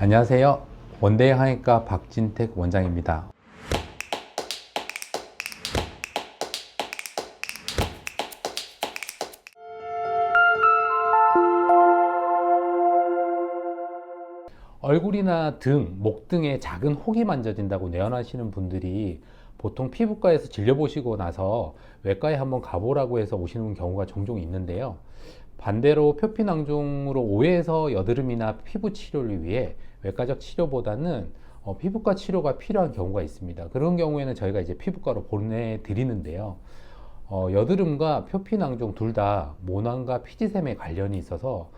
안녕하세요. 원대의 항해과 박진택 원장입니다. 얼굴이나 등, 목 등에 작은 혹이 만져진다고 내원하시는 분들이 보통 피부과에서 진료보시고 나서 외과에 한번 가보라고 해서 오시는 경우가 종종 있는데요. 반대로 표피낭종으로 오해해서 여드름이나 피부 치료를 위해 외과적 치료보다는 피부과 치료가 필요한 경우가 있습니다. 그런 경우에는 저희가 이제 피부과로 보내드리는데요. 여드름과 표피낭종 둘 다 모낭과 피지샘에 관련이 있어서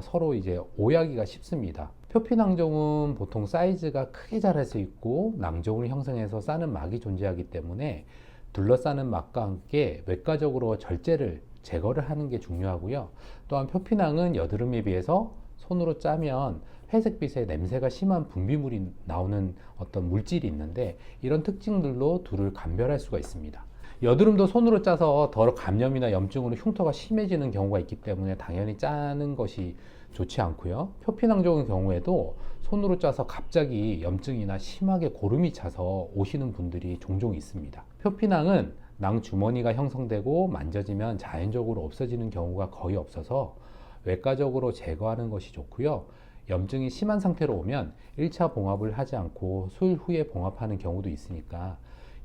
서로 이제 오해하기가 쉽습니다. 표피낭종은 보통 사이즈가 크게 자랄 수 있고 낭종을 형성해서 싸는 막이 존재하기 때문에 둘러싸는 막과 함께 외과적으로 절제를 제거를 하는 게 중요하고요. 또한 표피낭은 여드름에 비해서 손으로 짜면 회색빛의 냄새가 심한 분비물이 나오는 어떤 물질이 있는데 이런 특징들로 둘을 감별할 수가 있습니다. 여드름도 손으로 짜서 더 감염이나 염증으로 흉터가 심해지는 경우가 있기 때문에 당연히 짜는 것이 좋지 않고요. 표피낭종의 경우에도 손으로 짜서 갑자기 염증이나 심하게 고름이 차서 오시는 분들이 종종 있습니다. 표피낭은 낭 주머니가 형성되고 만져지면 자연적으로 없어지는 경우가 거의 없어서 외과적으로 제거하는 것이 좋고요. 염증이 심한 상태로 오면 1차 봉합을 하지 않고 수일 후에 봉합하는 경우도 있으니까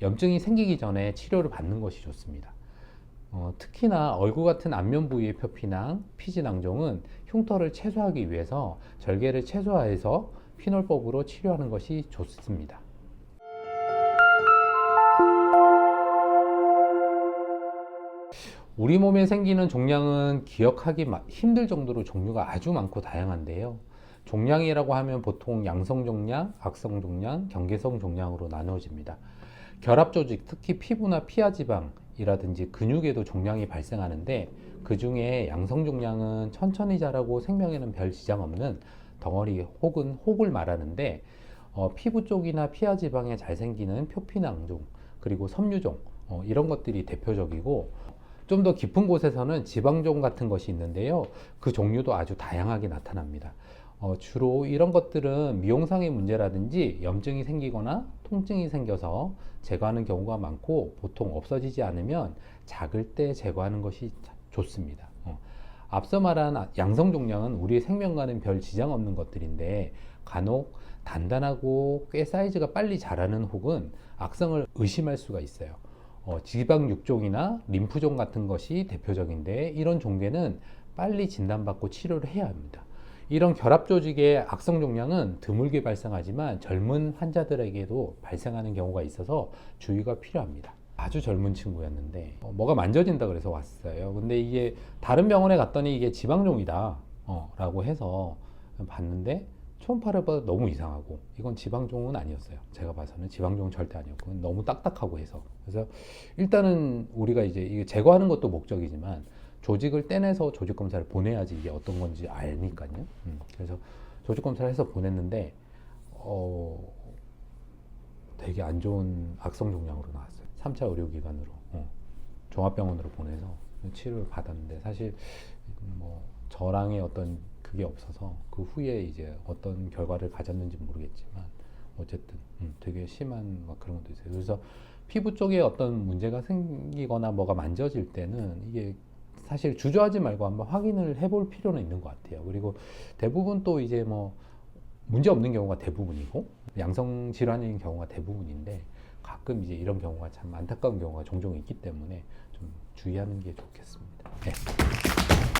염증이 생기기 전에 치료를 받는 것이 좋습니다. 특히나 얼굴 같은 안면 부위의 표피낭, 피지낭종은 흉터를 최소화하기 위해서 절개를 최소화해서 피놀법으로 치료하는 것이 좋습니다. 우리 몸에 생기는 종양은 기억하기 힘들 정도로 종류가 아주 많고 다양한데요. 종양이라고 하면 보통 양성 종양, 악성 종양, 경계성 종양으로 나누어집니다. 결합 조직, 특히 피부나 피하 지방이라든지 근육에도 종양이 발생하는데 그 중에 양성 종양은 천천히 자라고 생명에는 별 지장 없는 덩어리 혹은 혹을 말하는데 피부 쪽이나 피하 지방에 잘 생기는 표피낭종 그리고 섬유종 이런 것들이 대표적이고 좀 더 깊은 곳에서는 지방종 같은 것이 있는데요. 그 종류도 아주 다양하게 나타납니다. 주로 이런 것들은 미용상의 문제라든지 염증이 생기거나 통증이 생겨서 제거하는 경우가 많고 보통 없어지지 않으면 작을 때 제거하는 것이 좋습니다. 앞서 말한 양성 종양은 우리의 생명과는 별 지장 없는 것들인데 간혹 단단하고 꽤 사이즈가 빨리 자라는 혹은 악성을 의심할 수가 있어요. 지방 육종이나 림프종 같은 것이 대표적인데 이런 종괴는 빨리 진단받고 치료를 해야 합니다. 이런 결합 조직의 악성 종양은 드물게 발생하지만 젊은 환자들에게도 발생하는 경우가 있어서 주의가 필요합니다. 아주 젊은 친구였는데 뭐가 만져진다 그래서 왔어요. 근데 이게 다른 병원에 갔더니 이게 지방종이다 라고 해서 봤는데 초음파를 봐도 너무 이상하고 이건 지방종은 아니었어요. 제가 봐서는 지방종은 절대 아니었고 너무 딱딱하고 해서 그래서 일단은 우리가 이제 이게 제거하는 것도 목적이지만 조직을 떼내서 조직 검사를 보내야지 이게 어떤 건지 아니까요. 그래서 조직 검사를 해서 보냈는데 되게 안 좋은 악성 종양으로 나왔어요. 3차 의료기관으로 종합병원으로 보내서 치료를 받았는데 사실 뭐 저랑의 어떤 그게 없어서 그 후에 이제 어떤 결과를 가졌는지 모르겠지만 어쨌든 되게 심한 막 그런 것도 있어요. 그래서 피부 쪽에 어떤 문제가 생기거나 뭐가 만져질 때는 이게 사실 주저하지 말고 한번 확인을 해볼 필요는 있는 것 같아요. 그리고 대부분 또 이제 뭐 문제 없는 경우가 대부분이고 양성 질환인 경우가 대부분인데 가끔 이제 이런 경우가 참 안타까운 경우가 종종 있기 때문에 좀 주의하는 게 좋겠습니다. 네.